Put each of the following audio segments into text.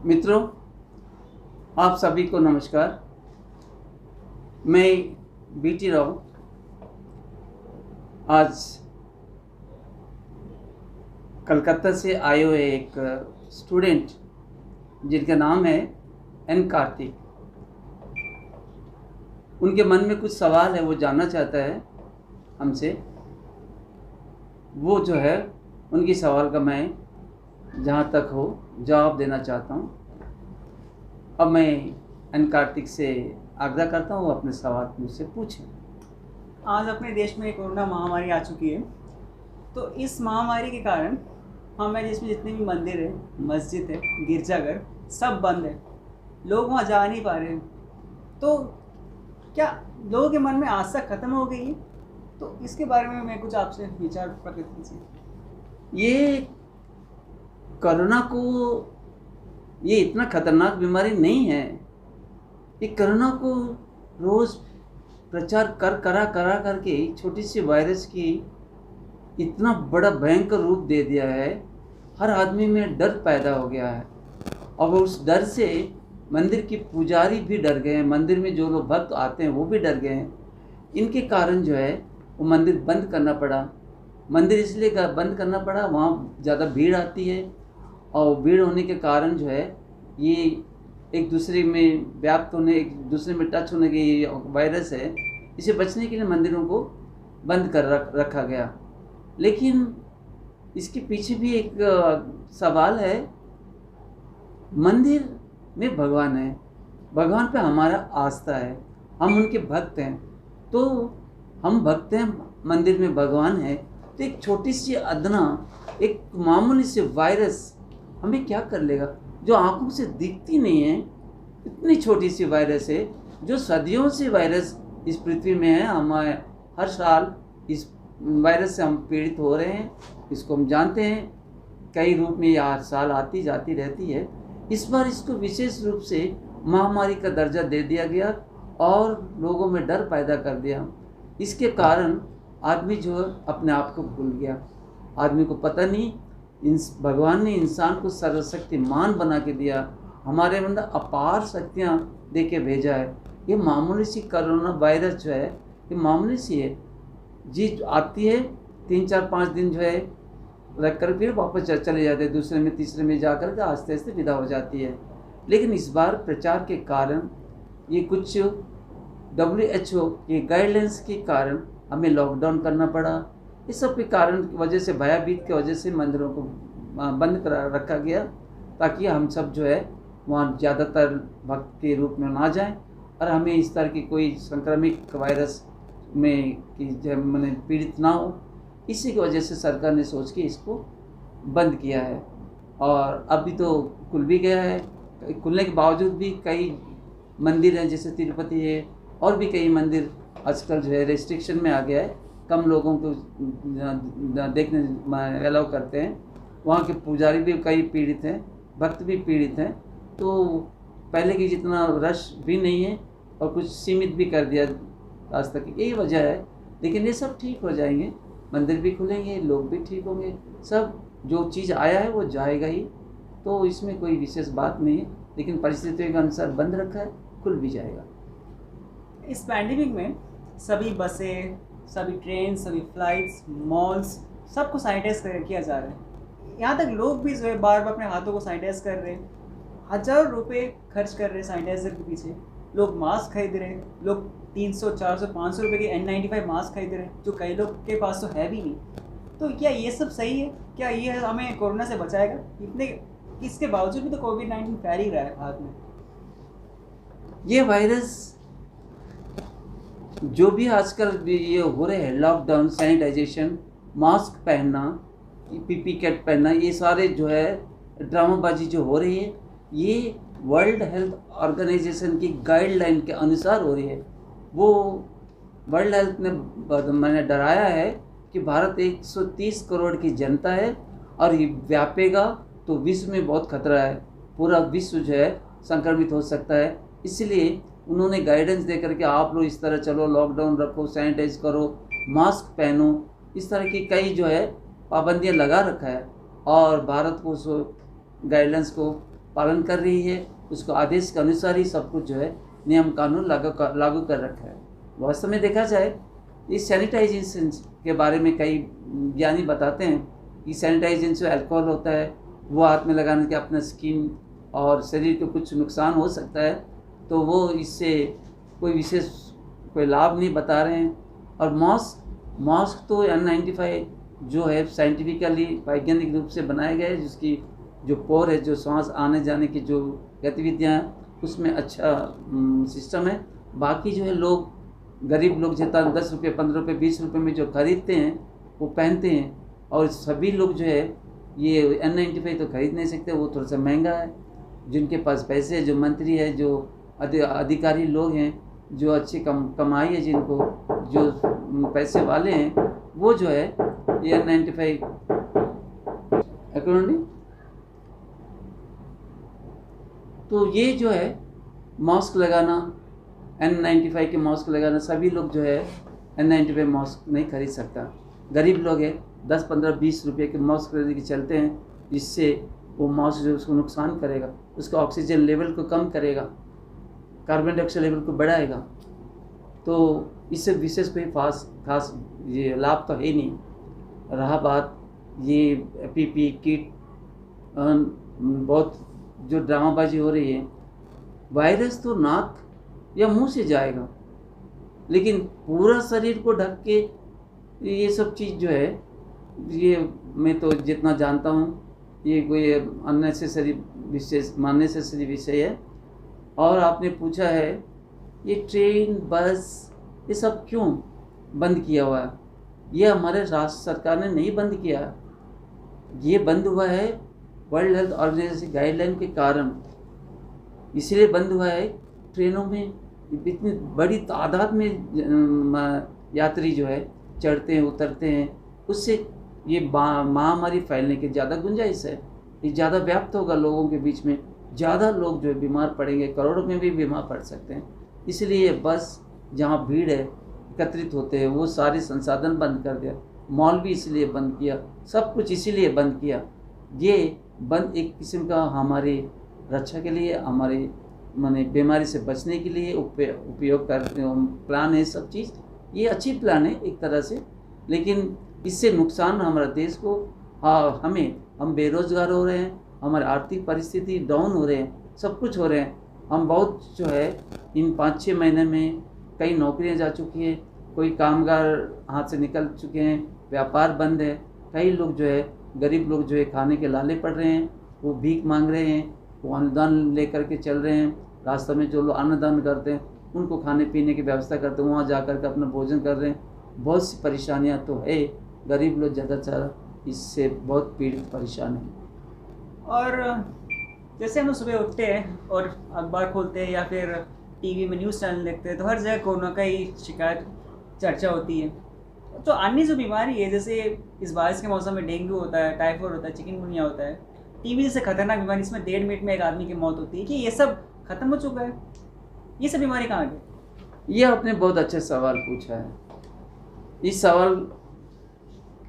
मित्रों, आप सभी को नमस्कार। मैं बीटी राव आज कलकत्ता से आए हुए एक स्टूडेंट जिनका नाम है एन कार्तिक, उनके मन में कुछ सवाल है, वो जानना चाहता है हमसे। वो जो है उनकी सवाल का मैं जहाँ तक हो जवाब देना चाहता हूँ। अब मैं एन कार्तिक से आग्रह करता हूँ अपने सवाल मुझसे पूछें। आज अपने देश में कोरोना महामारी आ चुकी है, तो इस महामारी के कारण हमारे देश में जितने भी मंदिर है, मस्जिद है, गिरजाघर सब बंद है। लोग वहाँ जा नहीं पा रहे हैं। तो क्या लोगों के मन में आस्था खत्म हो गई है? तो इसके बारे में मैं कुछ आपसे विचार प्रकट कीजिए। ये कोरोना को, ये इतना खतरनाक बीमारी नहीं है। ये कोरोना को रोज़ प्रचार करा करके छोटी सी वायरस की इतना बड़ा भयंकर रूप दे दिया है। हर आदमी में डर पैदा हो गया है और उस डर से मंदिर की पुजारी भी डर गए हैं, मंदिर में जो लोग भक्त आते हैं वो भी डर गए हैं। इनके कारण जो है वो मंदिर बंद करना पड़ा। मंदिर इसलिए बंद करना पड़ा, वहाँ ज़्यादा भीड़ आती है और भीड़ होने के कारण जो है ये एक दूसरे में व्याप्त होने, एक दूसरे में टच होने की ये वायरस है। इसे बचने के लिए मंदिरों को बंद कर रखा गया। लेकिन इसके पीछे भी एक सवाल है। मंदिर में भगवान है, भगवान पे हमारा आस्था है, हम उनके भक्त हैं। तो हम भक्त हैं, मंदिर में भगवान है, तो एक छोटी सी अदना, एक मामूली से वायरस हमें क्या कर लेगा? जो आंखों से दिखती नहीं है, इतनी छोटी सी वायरस है जो सदियों से वायरस इस पृथ्वी में है। हम हर साल इस वायरस से हम पीड़ित हो रहे हैं, इसको हम जानते हैं। कई रूप में यह हर साल आती जाती रहती है। इस बार इसको विशेष रूप से महामारी का दर्जा दे दिया गया और लोगों में डर पैदा कर दिया। इसके कारण आदमी जो है अपने आप को भूल गया। आदमी को पता नहीं, भगवान ने इंसान को सर्वशक्तिमान बना के दिया, हमारे अंदर अपार शक्तियाँ दे के भेजा है। ये मामूली सी कोरोना वायरस जो है ये मामूली सी है जी, आती है 3-4-5 दिन जो है रख कर फिर वापस चले जाते हैं, दूसरे में तीसरे में जा कर के आस्ते आस्ते विदा हो जाती है। लेकिन इस बार प्रचार के कारण, ये कुछ WHO के गाइडलाइंस के कारण हमें लॉकडाउन करना पड़ा। इस सब के कारण की वजह से, भयभीत की वजह से मंदिरों को बंद करा रखा गया, ताकि हम सब जो है वहाँ ज़्यादातर भक्त के रूप में ना जाएं और हमें इस तरह की कोई संक्रामक वायरस में कि मैंने पीड़ित ना हो। इसी की वजह से सरकार ने सोच के इसको बंद किया है। और अभी तो खुल भी गया है। खुलने के बावजूद भी कई मंदिर हैं, जैसे तिरुपति है और भी कई मंदिर आजकल जो है रेस्ट्रिक्शन में आ गया है, कम लोगों को देखने अलाउ करते हैं। वहाँ के पुजारी भी कई पीड़ित हैं, भक्त भी पीड़ित हैं। तो पहले की जितना रश भी नहीं है और कुछ सीमित भी कर दिया आज तक, यही वजह है। लेकिन ये सब ठीक हो जाएंगे, मंदिर भी खुलेंगे, लोग भी ठीक होंगे, सब जो चीज़ आया है वो जाएगा ही। तो इसमें कोई विशेष बात नहीं है, लेकिन परिस्थितियों के अनुसार बंद रखा है, खुल भी जाएगा। इस पैंडेमिक में सभी बसें, सभी ट्रेन, सभी फ्लाइट्स, मॉल्स सबको सैनिटाइज किया जा रहा है। यहाँ तक लोग भी जो है बार बार अपने हाथों को सैनिटाइज कर रहे हैं। हज़ारों रुपए खर्च कर रहे हैं सैनिटाइजर के पीछे। लोग मास्क खरीद रहे हैं, लोग 300, 400, 500 रुपये के N95 मास्क खरीद रहे हैं, जो कई लोग के पास तो है भी नहीं। तो क्या ये सब सही है? क्या ये हमें कोरोना से बचाएगा? इसके बावजूद भी तो कोविड-19 फैल ही रहा है भारत में। ये वायरस जो भी आजकल ये हो रहे हैं, लॉकडाउन, सैनिटाइजेशन, मास्क पहनना, PP किट पहनना, ये सारे जो है ड्रामाबाजी जो हो रही है, ये वर्ल्ड हेल्थ ऑर्गेनाइजेशन की गाइडलाइन के अनुसार हो रही है। वो वर्ल्ड हेल्थ ने मैंने डराया है कि भारत 130 करोड़ की जनता है और ये व्यापेगा तो विश्व में बहुत खतरा है, पूरा विश्व जो है संक्रमित हो सकता है। इसलिए उन्होंने गाइडेंस दे करके आप लोग इस तरह चलो, लॉकडाउन रखो, सैनिटाइज करो, मास्क पहनो, इस तरह की कई जो है पाबंदियां लगा रखा है। और भारत को उस गाइडलाइंस को पालन कर रही है, उसको आदेश के अनुसार ही सब कुछ जो है नियम कानून लागू कर रखा है। वास्तव में देखा जाए इस सैनिटाइजेशन के बारे में कई ज्ञानी बताते हैं कि सैनिटाइजेशन जो अल्कोहल होता है वो हाथ में लगाने के अपना स्किन और शरीर को कुछ नुकसान हो सकता है, तो वो इससे कोई विशेष कोई लाभ नहीं बता रहे हैं। और मास्क तो N95 जो है साइंटिफिकली वैज्ञानिक रूप से बनाया गया है, जिसकी जो पोर है, जो सांस आने जाने की जो गतिविधियाँ हैं उसमें अच्छा सिस्टम है। बाकी जो है लोग, गरीब लोग जितना 10 रुपये 15 रुपये 20 रुपये में जो खरीदते हैं वो पहनते हैं, और सभी लोग जो है ये N95 तो खरीद नहीं सकते, वो थोड़ा सा महंगा है। जिनके पास पैसे है, जो मंत्री है, जो अधिकारी लोग हैं, जो अच्छी कमाई है, जिनको जो पैसे वाले हैं, वो जो है ये N95 अकॉर्डिंग, तो ये जो है मास्क लगाना, N95 के मास्क लगाना, सभी लोग जो है N95 मास्क नहीं खरीद सकता। गरीब लोग हैं 10 15 20 रुपये के मास्क खरीद के चलते हैं, जिससे वो मास्क जो उसको नुकसान करेगा, उसका ऑक्सीजन लेवल को कम करेगा, कार्बन डाइऑक्साइड लेवल को बढ़ाएगा, तो इससे विशेष कोई खास ये लाभ तो है नहीं। रहा बात ये PPE किट, बहुत जो ड्रामाबाजी हो रही है, वायरस तो नाक या मुंह से जाएगा, लेकिन पूरा शरीर को ढक के ये सब चीज़ जो है, ये मैं तो जितना जानता हूँ ये कोई अननेसेसरी विषय है। और आपने पूछा है ये ट्रेन बस ये सब क्यों बंद किया हुआ है, ये हमारे राष्ट्र सरकार ने नहीं बंद किया, ये बंद हुआ है वर्ल्ड हेल्थ ऑर्गेनाइजेशन गाइडलाइन के कारण, इसलिए बंद हुआ है। ट्रेनों में इतनी बड़ी तादाद में यात्री जो है चढ़ते हैं उतरते हैं, उससे ये महामारी फैलने की ज़्यादा गुंजाइश है, ये ज़्यादा व्याप्त होगा लोगों के बीच में, ज़्यादा लोग जो है बीमार पड़ेंगे, करोड़ों में भी बीमार पड़ सकते हैं। इसलिए बस जहाँ भीड़ है एकत्रित होते हैं वो सारे संसाधन बंद कर दिया, मॉल भी इसलिए बंद किया, सब कुछ इसीलिए बंद किया। ये बंद एक किस्म का हमारी रक्षा के लिए, हमारे माने बीमारी से बचने के लिए उपयोग करते प्लान है। सब चीज़ ये अच्छी प्लान है एक तरह से, लेकिन इससे नुकसान हमारा देश को, हम बेरोजगार हो रहे हैं, हमारी आर्थिक परिस्थिति डाउन हो रहे हैं, सब कुछ हो रहे हैं। हम बहुत जो है इन 5-6 महीने में कई नौकरियां जा चुकी है, कोई कामगार हाथ से निकल चुके हैं, व्यापार बंद है, कई लोग जो है गरीब लोग जो है खाने के लाले पड़ रहे हैं, वो भीख मांग रहे हैं, वो अनुदान लेकर के चल रहे हैं। रास्ते में जो लोग अन्नदान करते हैं उनको खाने पीने की व्यवस्था करते हैं, वहाँ जा कर के अपना भोजन कर रहे हैं। बहुत सी परेशानियाँ तो है, गरीब लोग ज़्यादातर इससे बहुत पीड़ित परेशान हैं। और जैसे हम लोग सुबह उठते हैं और अखबार खोलते हैं या फिर टीवी में न्यूज़ चैनल देखते हैं, तो हर जगह कोरोना का ही शिकायत चर्चा होती है। तो अन्य जो बीमारी है, जैसे इस बारिश के मौसम में डेंगू होता है, टाइफाइड होता है, चिकनगुनिया होता है, टीबी जैसे खतरनाक बीमारी इसमें 1.5 मिनट में एक आदमी की मौत होती है, कि ये सब खत्म हो चुका है, ये सब बीमारी कहाँ गई? ये आपने बहुत अच्छा सवाल पूछा है। इस सवाल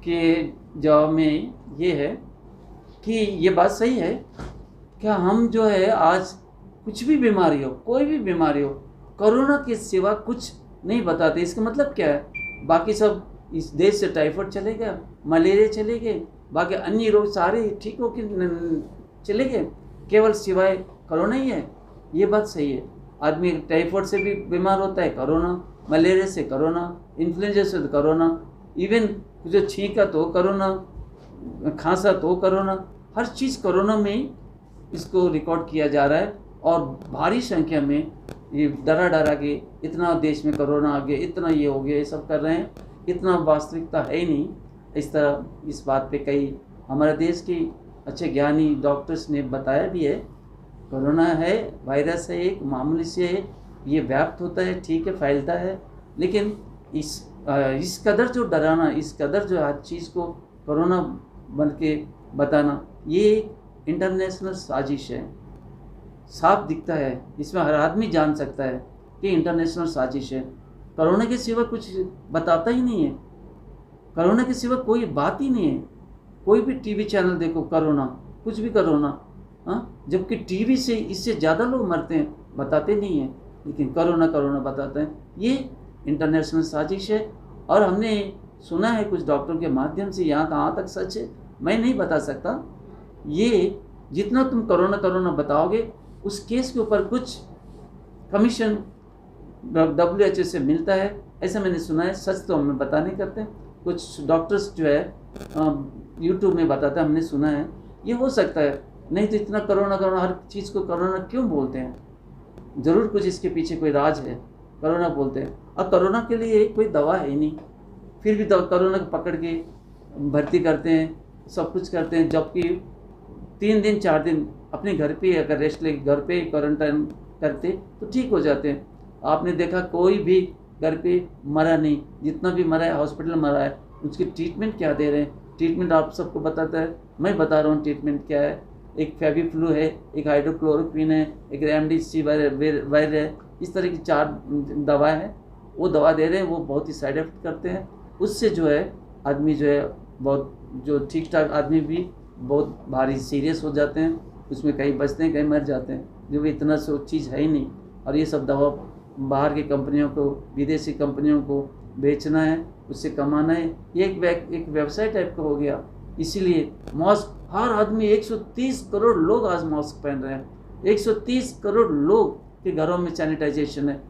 के जवाब में ये है कि ये बात सही है, क्या हम जो है आज कुछ भी बीमारी हो, कोई भी बीमारी हो, कोरोना के सिवा कुछ नहीं बताते। इसका मतलब क्या है, बाकी सब इस देश से टाइफाइड चले गया, मलेरिया चले गए, बाकी अन्य रोग सारे ठीक हो के चले गए, केवल सिवाय कोरोना ही है। ये बात सही है, आदमी टाइफाइड से भी बीमार होता है, कोरोना, मलेरिया से कोरोना, इन्फ्लुएंजा से तो कोरोना, इवन जो छींका तो कोरोना, खांसा तो कोरोना, हर चीज़ कोरोना में इसको रिकॉर्ड किया जा रहा है। और भारी संख्या में ये डरा के इतना देश में कोरोना आ गया, इतना ये हो गया, ये सब कर रहे हैं, इतना वास्तविकता है ही नहीं। इस तरह इस बात पे कई हमारे देश के अच्छे ज्ञानी डॉक्टर्स ने बताया भी है, कोरोना है, वायरस है, एक मामूली से ये व्याप्त होता है, ठीक है, फैलता है, लेकिन इस कदर जो डराना, इस कदर जो हर चीज़ को कोरोना बन के बताना, ये इंटरनेशनल साजिश है, साफ दिखता है, इसमें हर आदमी जान सकता है कि इंटरनेशनल साजिश है। कोरोना के सिवा कुछ बताता ही नहीं है, कोरोना के सिवा कोई बात ही नहीं है। कोई भी टीवी चैनल देखो, कोरोना, कुछ भी कोरोना, हाँ, जबकि टीबी से इससे ज़्यादा लोग मरते हैं, बताते नहीं हैं, लेकिन कोरोना कोरोना बताते हैं। ये इंटरनेशनल साजिश है। और हमने सुना है कुछ डॉक्टरों के माध्यम से, यहाँ कहाँ तक सच है मैं नहीं बता सकता। ये जितना तुम कोरोना कोरोना बताओगे उस केस के यूपर कुछ कमीशन WHO से मिलता है, ऐसा मैंने सुना है। सच तो हमें बता नहीं करते, कुछ डॉक्टर्स जो है यूट्यूब में बताते हैं, हमने सुना है। ये हो सकता है, नहीं तो इतना कोरोना कोरोना हर चीज़ को कोरोना क्यों बोलते हैं? ज़रूर कुछ इसके पीछे कोई राज है, कोरोना बोलते हैं। और कोरोना के लिए कोई दवा है ही नहीं, फिर भी कोरोना को पकड़ के भर्ती करते हैं, सब कुछ करते हैं, जबकि 3 दिन 4 दिन अपने घर पे अगर रेस्ट ले घर पे क्वारंटाइन करते तो ठीक हो जाते हैं। आपने देखा कोई भी घर पे मरा नहीं, जितना भी मरा है हॉस्पिटल मरा है। उसकी ट्रीटमेंट क्या दे रहे हैं? ट्रीटमेंट आप सबको बताता है, मैं बता रहा हूँ ट्रीटमेंट क्या है। एक फेविफ्लू है, एक हाइड्रोक्लोरोक्विन है, एक रेमडेसिविर है, इस तरह की 4 दवा है। वो दवा दे रहे हैं, वो बहुत ही साइड इफेक्ट करते हैं। उससे जो है आदमी जो है बहुत, जो ठीक ठाक आदमी भी बहुत भारी सीरियस हो जाते हैं, उसमें कहीं बचते हैं कहीं मर जाते हैं, जो भी इतना सो चीज़ है ही नहीं। और ये सब दवा बाहर की कंपनियों को, विदेशी कंपनियों को बेचना है, उससे कमाना है। ये एक व्यवसाय टाइप का हो गया। इसीलिए मास्क हर आदमी, 130 करोड़ लोग आज मास्क पहन रहे हैं, 130 करोड़ लोग के घरों में सैनिटाइजेशन है।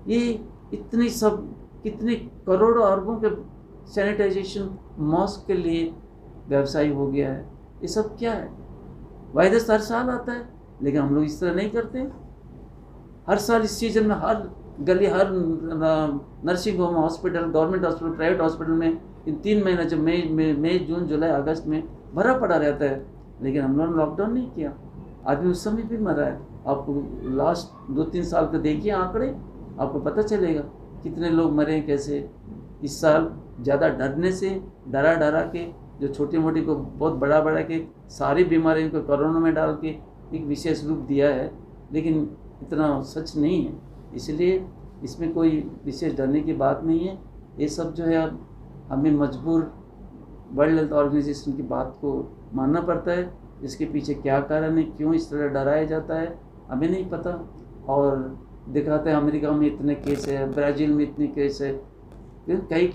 ये इतनी सब कितने करोड़ों अरबों के सैनिटाइजेशन मास्क के लिए व्यवसाय हो गया है। ये सब क्या है? वायरस हर साल आता है, लेकिन हम लोग इस तरह नहीं करते। हर साल इस सीजन में हर गली, हर nursing home, hospital, government hospital, private hospital में इन 3 महीना जब मई जून जुलाई अगस्त में भरा पड़ा रहता है, लेकिन हम लोगों ने लॉकडाउन नहीं किया। आदमी उस समय भी मरा है। आपको लास्ट 2-3 साल का देखिए आंकड़े, आपको पता चलेगा कितने लोग मरे हैं कैसे। इस साल ज़्यादा डरने से, डरा के, जो छोटी मोटी को बहुत बड़ा के सारी बीमारियों को कोरोना में डाल के एक विशेष रूप दिया है, लेकिन इतना सच नहीं है। इसलिए इसमें कोई विशेष डरने की बात नहीं है। ये सब जो है अब हमें मजबूर वर्ल्ड हेल्थ ऑर्गेनाइजेशन की बात को मानना पड़ता है। इसके पीछे क्या कारण है, क्यों इस तरह डराया जाता है, हमें नहीं पता। और दिखाते हैं अमेरिका में इतने केस है, ब्राज़ील में इतने केस है, कई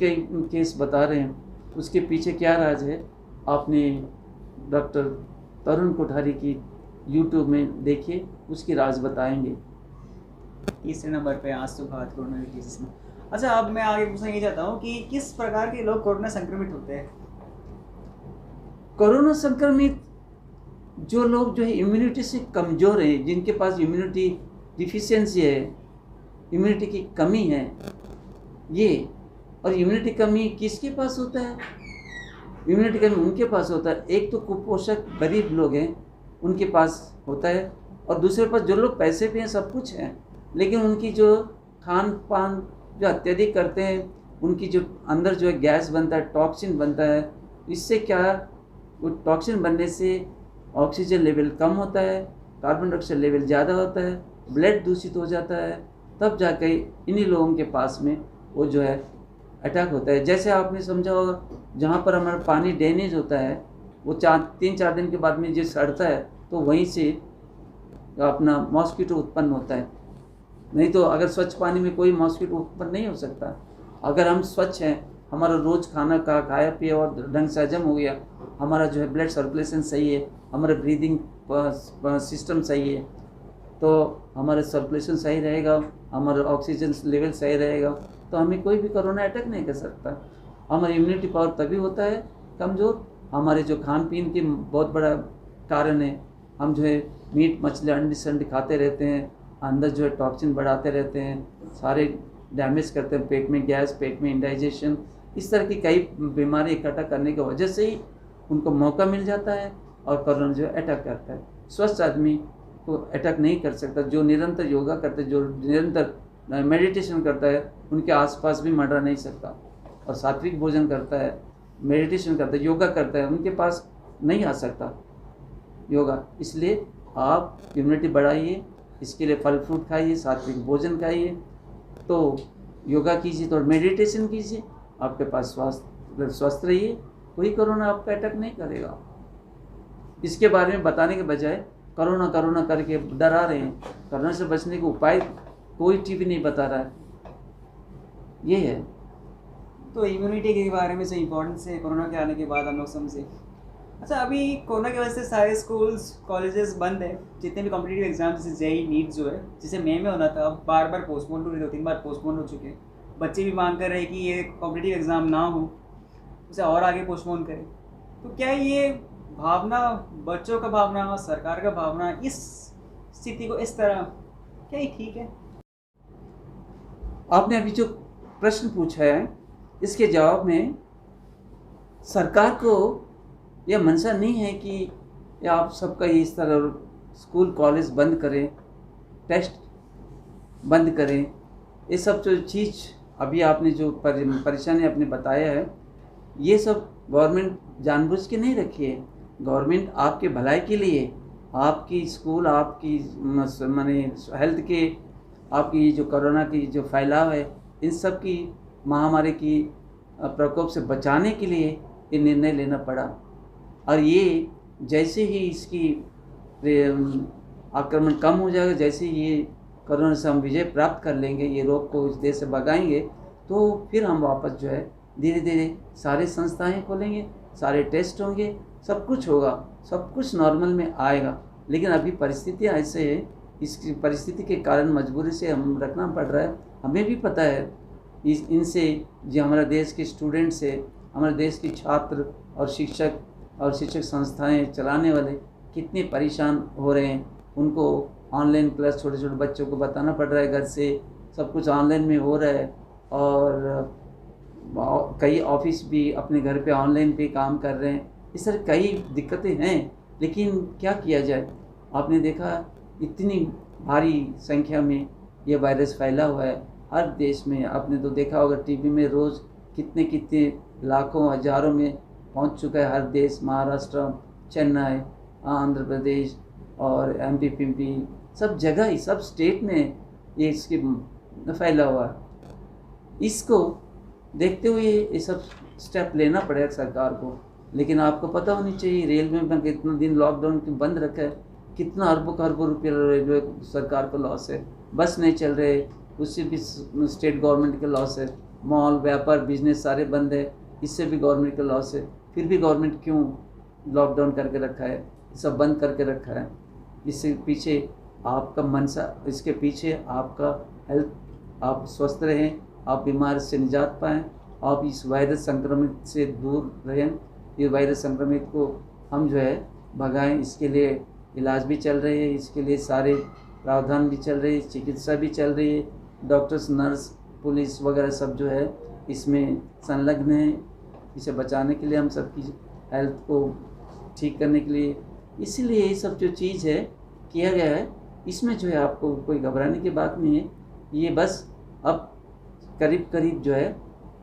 केस बता रहे हैं। उसके पीछे क्या राज है, आपने डॉक्टर तरुण कोठारी की यूट्यूब में देखिए, उसकी राज बताएंगे। तीसरे नंबर पे आज तो बात कोरोना के केसेस में। अच्छा, अब मैं आगे पूछना ये चाहता हूँ कि किस प्रकार के लोग कोरोना संक्रमित होते हैं? कोरोना संक्रमित जो लोग जो है इम्यूनिटी से कमज़ोर हैं, जिनके पास इम्यूनिटी डिफिशियंसी है, इम्यूनिटी की कमी है, ये। और इम्यूनिटी कमी किसके पास होता है? इम्यूनिटी कमी उनके पास होता है, एक तो कुपोषक गरीब लोग हैं उनके पास होता है, और दूसरे पास जो लोग पैसे भी हैं, सब कुछ है, लेकिन उनकी जो खान पान जो अत्यधिक करते हैं, उनकी जो अंदर जो है गैस बनता है, टॉक्सिन बनता है। इससे क्या, वो टॉक्सिन बनने से ऑक्सीजन लेवल कम होता है, कार्बन डाइऑक्साइड लेवल ज़्यादा होता है, ब्लड दूषित हो जाता है, तब जाकर इन्हीं लोगों के पास में वो जो है अटैक होता है। जैसे आपने समझा होगा, जहाँ पर हमारा पानी ड्रेनेज होता है, वो 3-4 दिन के बाद में जो सड़ता है, तो वहीं से अपना मॉस्किटो उत्पन्न होता है। नहीं तो अगर स्वच्छ पानी में कोई मॉस्किटो उत्पन्न नहीं हो सकता। अगर हम स्वच्छ हैं, हमारा रोज़ खाना का खाया पिया और ढंग से हजम हो गया, हमारा जो है ब्लड सर्कुलेशन सही है, हमारा ब्रीदिंग सिस्टम सही है, तो हमारा सर्कुलेशन सही रहेगा, हमारा ऑक्सीजन लेवल सही रहेगा, तो हमें कोई भी कोरोना अटैक नहीं कर सकता। हमारी इम्यूनिटी पावर तभी होता है कमज़ोर, हमारे जो खान पीन की बहुत बड़ा कारण है। हम जो है मीट मछली अंडे संडे खाते रहते हैं, अंदर जो है टॉक्सिन बढ़ाते रहते हैं, सारे डैमेज करते हैं, पेट में गैस, पेट में इंडाइजेशन, इस तरह की कई बीमारी इकट्ठा करने की वजह से ही उनको मौका मिल जाता है और कोरोना जो है अटैक करता है। स्वस्थ आदमी को अटैक नहीं कर सकता। जो निरंतर योगा करते, जो निरंतर मेडिटेशन करता है, उनके आसपास भी मर नहीं सकता। और सात्विक भोजन करता है, मेडिटेशन करता है, योगा करता है, उनके पास नहीं आ सकता योगा। इसलिए आप इम्यूनिटी बढ़ाइए, इसके लिए फल फ्रूट खाइए, सात्विक भोजन खाइए, तो योगा कीजिए, तो मेडिटेशन कीजिए, आपके पास स्वस्थ रहिए, कोई कोरोना आपका अटैक नहीं करेगा। इसके बारे में बताने के बजाय कोरोना कोरोना करके डरा रहे हैं। कोरोना से बचने के उपाय कोई टीवी नहीं बता रहा है। ये है। तो इम्यूनिटी के बारे में जो इम्पोर्टेंस है कोरोना के आने के बाद हम लोग समझे। अच्छा, अभी कोरोना की वजह से सारे स्कूल्स कॉलेजेस बंद है। जितने भी कॉम्पिटिटिव एग्जाम जैसे जेई नीट जो है, जिसे मई में होना था, अब बार बार पोस्टपोन हो रहे, 2-3 बार पोस्टपोन हो चुके हैं। बच्चे भी मांग कर रहे हैं कि ये कॉम्पिटिटिव एग्ज़ाम ना हो, उसे और आगे पोस्टपोन करें। तो क्या ये भावना, बच्चों का भावना, सरकार का भावना, इस स्थिति को इस तरह, क्या ये ठीक है? आपने अभी जो प्रश्न पूछा है इसके जवाब में सरकार को यह मंशा नहीं है कि या आप सबका इस तरह स्कूल कॉलेज बंद करें, टेस्ट बंद करें। ये सब जो चीज़ अभी आपने जो परेशानी आपने बताया है, ये सब गवर्नमेंट जानबूझ के नहीं रखी है। गवर्नमेंट आपके भलाई के लिए, आपकी स्कूल, आपकी माने हेल्थ के, आपकी जो कोरोना की जो फैलाव है, इन सब की महामारी की प्रकोप से बचाने के लिए ये निर्णय लेना पड़ा। और ये जैसे ही इसकी आक्रमण कम हो जाएगा, जैसे ये कोरोना से हम विजय प्राप्त कर लेंगे, ये रोग को इस देश से भगाएंगे, तो फिर हम वापस जो है धीरे धीरे सारे संस्थाएं खोलेंगे, सारे टेस्ट होंगे, सब कुछ होगा, सब कुछ नॉर्मल में आएगा। लेकिन अभी परिस्थितियाँ ऐसे है, इसकी परिस्थिति के कारण मजबूरी से हम रखना पड़ रहा है। हमें भी पता है इनसे जो हमारा देश के स्टूडेंट्स है, हमारे देश के छात्र और शिक्षक संस्थाएं चलाने वाले कितने परेशान हो रहे हैं। उनको ऑनलाइन क्लास छोटे छोटे बच्चों को बताना पड़ रहा है, घर से सब कुछ ऑनलाइन में हो रहा है। और कई ऑफिस भी अपने घर पे ऑनलाइन पे काम कर रहे हैं। इस तरह कई दिक्कतें हैं, लेकिन क्या किया जाए। आपने देखा इतनी भारी संख्या में ये वायरस फैला हुआ है हर देश में। आपने तो देखा होगा टीवी में रोज़ कितने कितने लाखों हज़ारों में पहुंच चुका है हर देश। महाराष्ट्र, चेन्नई, आंध्र प्रदेश और एमपी, सब जगह ही, सब स्टेट में ये इसके फैला हुआ है। इसको देखते हुए ये सब स्टेप लेना पड़ेगा सरकार को। लेकिन आपको पता होनी चाहिए रेलवे में कितना दिन लॉकडाउन बंद रखा है, कितना अरबों रुपये रेलवे सरकार को लॉस है। बस नहीं चल रहे, उससे भी स्टेट गवर्नमेंट का लॉस है। मॉल, व्यापार, बिजनेस सारे बंद है, इससे भी गवर्नमेंट का लॉस है। फिर भी गवर्नमेंट क्यों लॉकडाउन करके रखा है, सब बंद करके रखा है? इससे पीछे आपका मनसा, इसके पीछे आपका हेल्थ, आप स्वस्थ रहें, आप बीमार से निजात पाएँ, आप इस वायरस संक्रमित से दूर रहें। ये वायरस संक्रमित को हम जो है भगाएं। इसके लिए इलाज भी चल रहे हैं, इसके लिए सारे प्रावधान भी चल रहे हैं, चिकित्सा भी चल रही है। डॉक्टर्स, नर्स, पुलिस वगैरह सब जो है इसमें संलग्न हैं, इसे बचाने के लिए, हम सबकी हेल्थ को ठीक करने के लिए। इसीलिए ये सब जो चीज़ है किया गया है, इसमें जो है आपको कोई घबराने की बात नहीं है। ये बस अब करीब करीब जो है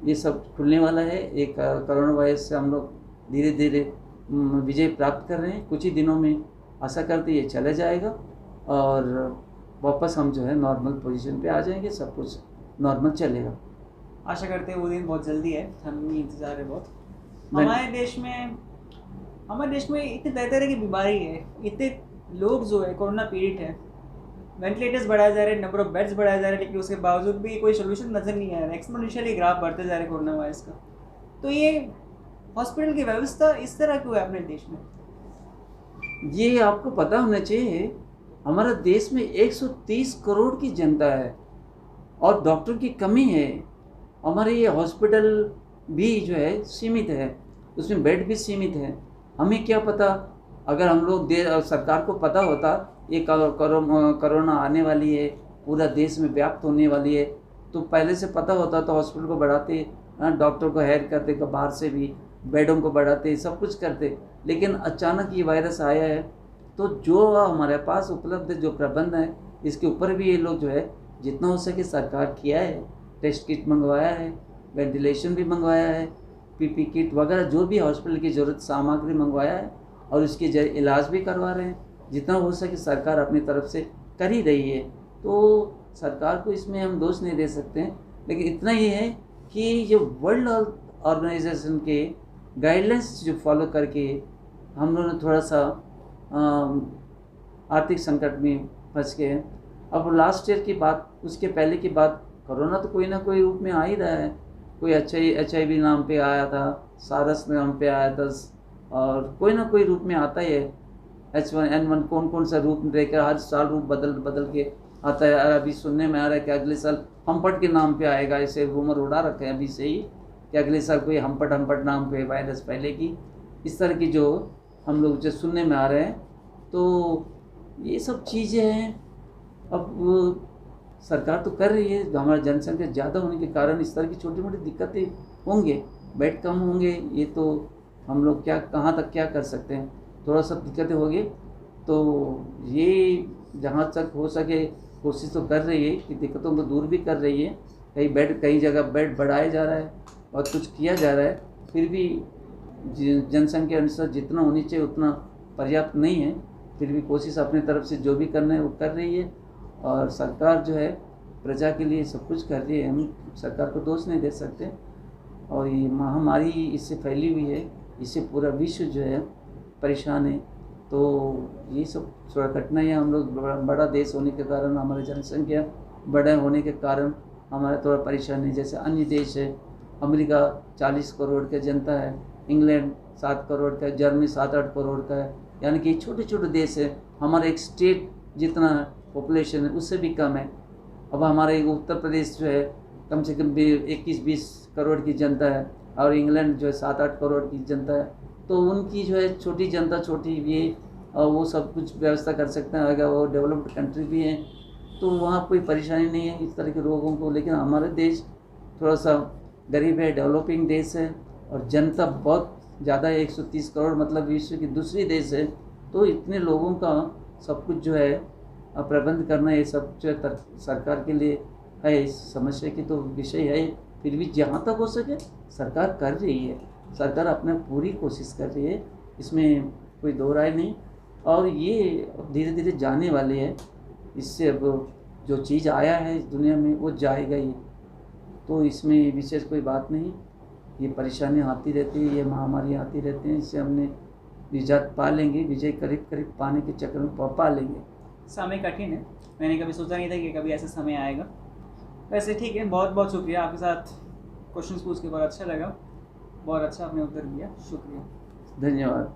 ये सब खुलने वाला है। एक कोरोना वायरस से हम लोग धीरे धीरे विजय प्राप्त कर रहे हैं। कुछ ही दिनों में आशा करते ये चला जाएगा और वापस हम जो है नॉर्मल पोजीशन पे आ जाएंगे, सब कुछ नॉर्मल चलेगा। आशा करते हैं वो दिन बहुत जल्दी है, हम भी इंतज़ार है बहुत। हमारे देश में इतने तरह तरह की बीमारी है, इतने लोग जो है कोरोना पीड़ित है, वेंटिलेटर्स बढ़ाए जा रहे हैं, नंबर ऑफ बेड्स बढ़ाए जा रहे हैं, लेकिन उसके बावजूद भी कोई सोल्यूशन नज़र नहीं आ रहा है। एक्सपोनेंशियली ग्राफ बढ़ते जा रहे हैं कोरोना वायरस का। तो ये हॉस्पिटल की व्यवस्था इस तरह क्यों है अपने देश में? ये आपको पता होना चाहिए, हमारा देश में 130 करोड़ की जनता है और डॉक्टर की कमी है। हमारे ये हॉस्पिटल भी जो है सीमित है, उसमें बेड भी सीमित है। हमें क्या पता, अगर हम लोग सरकार को पता होता ये कोरोना आने वाली है, पूरा देश में व्याप्त होने वाली है, तो पहले से पता होता तो हॉस्पिटल को बढ़ाते, डॉक्टर को हायर करते, बाहर से भी बेडों को बढ़ाते, सब कुछ करते। लेकिन अचानक ये वायरस आया है, तो जो हमारे पास उपलब्ध जो प्रबंध है, इसके ऊपर भी ये लोग जो है जितना हो सके सरकार किया है। टेस्ट किट मंगवाया है, वेंटिलेशन भी मंगवाया है, पीपी किट वगैरह जो भी हॉस्पिटल की ज़रूरत सामग्री मंगवाया है, और उसके इलाज भी करवा रहे हैं। जितना हो सके सरकार अपनी तरफ से कर ही रही है, तो सरकार को इसमें हम दोष नहीं दे सकते हैं। लेकिन इतना ही है कि जो वर्ल्ड हेल्थ ऑर्गेनाइजेशन के गाइडलाइंस जो फॉलो करके हम लोगों ने थोड़ा सा आर्थिक संकट में फंस गए हैं। अब लास्ट ईयर की बात, उसके पहले की बात, कोरोना तो कोई ना कोई रूप में आ ही रहा है। कोई HIV नाम पे आया था, सारस नाम पे आया था, और कोई ना कोई रूप में आता ही है। H1N1 कौन कौन सा रूप लेकर हर साल रूप बदल बदल के आता है। और अभी सुनने में आ रहा है कि अगले साल हम्पट के नाम पे आएगा, ऐसे रूमर उड़ा रखे हैं अभी से ही कि अगले साल कोई हम्पट नाम पे वायरस फैलेगी। इस तरह की जो हम लोग जो सुनने में आ रहे हैं, तो ये सब चीज़ें हैं। अब सरकार तो कर रही है, हमारा जनसंख्या ज़्यादा होने के कारण इस तरह की छोटी मोटी दिक्कतें होंगे, बेड कम होंगे, ये तो हम लोग क्या कहाँ तक क्या कर सकते हैं। थोड़ा सा दिक्कतें होगी, तो ये जहाँ तक हो सके कोशिश तो कर रही है कि दिक्कतों को दूर भी कर रही है। कई जगह बेड बढ़ाया जा रहा है और कुछ किया जा रहा है, फिर भी जनसंख्या अनुसार जितना होनी चाहिए उतना पर्याप्त नहीं है। फिर भी कोशिश अपनी तरफ से जो भी करना है वो कर रही है, और सरकार जो है प्रजा के लिए सब कुछ कर रही है। हम सरकार को दोष नहीं दे सकते। और ये महामारी इससे फैली हुई है, इससे पूरा विश्व जो है परेशान है। तो ये सब थोड़ा कठिनाइयाँ, हम लोग बड़ा देश होने के कारण, हमारी जनसंख्या बड़ा होने के कारण हमारा थोड़ा परेशानी। जैसे अन्य देश है, अमेरिका 40 करोड़ की जनता है, इंग्लैंड 7 करोड़ का, जर्मनी 7-8 करोड़ का है, यानी कि छोटे छोटे देश है। हमारा एक स्टेट जितना पॉपुलेशन है उससे भी कम है। अब हमारे उत्तर प्रदेश जो है कम से कम 21-20 करोड़ की जनता है, और इंग्लैंड जो है 7-8 करोड़ की जनता है। तो उनकी जो है छोटी जनता, छोटी ये, और वो सब कुछ व्यवस्था कर सकते हैं। अगर वो डेवलप्ड कंट्री भी हैं तो वहाँ कोई परेशानी नहीं है इस तरह के रोगों को। लेकिन हमारे देश थोड़ा सा गरीब है, डेवलपिंग देश है, और जनता बहुत ज़्यादा है, 130 करोड़, मतलब विश्व की दूसरी देश है। तो इतने लोगों का सब कुछ जो है प्रबंध करना, ये सब जो है सरकार के लिए है। इस समस्या की तो विषय है, फिर भी जहाँ तक हो सके सरकार कर रही है। सरकार अपने पूरी कोशिश कर रही है, इसमें कोई दो राय नहीं। और ये धीरे धीरे जाने वाले हैं। इससे अब जो चीज़ आया है इस दुनिया में वो जाएगा ही, तो इसमें विशेष कोई बात नहीं। ये परेशानियाँ आती रहती है, ये महामारियाँ आती रहती हैं, इससे हमने विजय पा लेंगे, विजय करीब करीब पाने के चक्कर में पा लेंगे। समय कठिन है, मैंने कभी सोचा नहीं था कि कभी ऐसा समय आएगा। वैसे ठीक है, बहुत बहुत शुक्रिया, आपके साथ क्वेश्चंस पूछ के बहुत अच्छा लगा, बहुत अच्छा आपने उत्तर दिया, शुक्रिया, धन्यवाद।